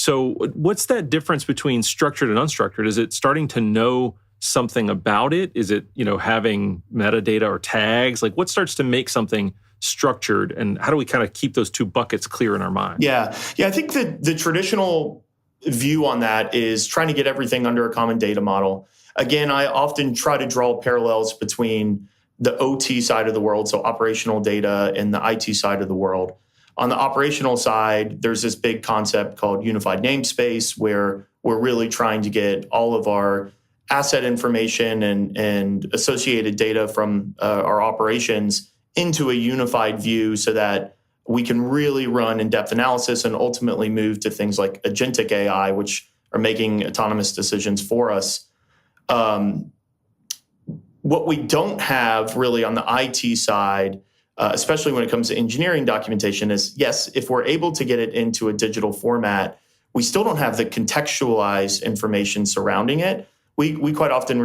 So what's that difference between structured and unstructured? Is it starting to know something about it? Is it, having metadata or tags? Like what starts to make something structured, and how do we kind of keep those two buckets clear in our mind? Yeah. I think the traditional view on that is trying to get everything under a common data model. Again, I often try to draw parallels between the OT side of the world, so operational data, and the IT side of the world. On the operational side, there's this big concept called unified namespace, where we're really trying to get all of our asset information and associated data from our operations into a unified view so that we can really run in-depth analysis and ultimately move to things like agentic AI, which are making autonomous decisions for us. What we don't have really on the IT side, especially when it comes to engineering documentation, is yes, if we're able to get it into a digital format, we still don't have the contextualized information surrounding it. We quite often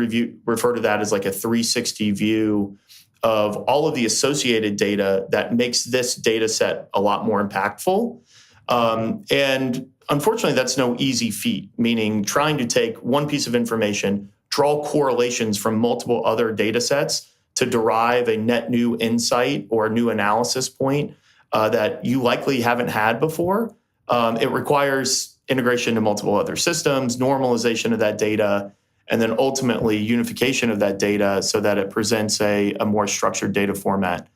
refer to that as like a 360 view of all of the associated data that makes this data set a lot more impactful. And unfortunately, that's no easy feat, meaning trying to take one piece of information, draw correlations from multiple other data sets to derive a net new insight or a new analysis point that you likely haven't had before. It requires integration to multiple other systems, normalization of that data, and then ultimately unification of that data so that it presents a more structured data format.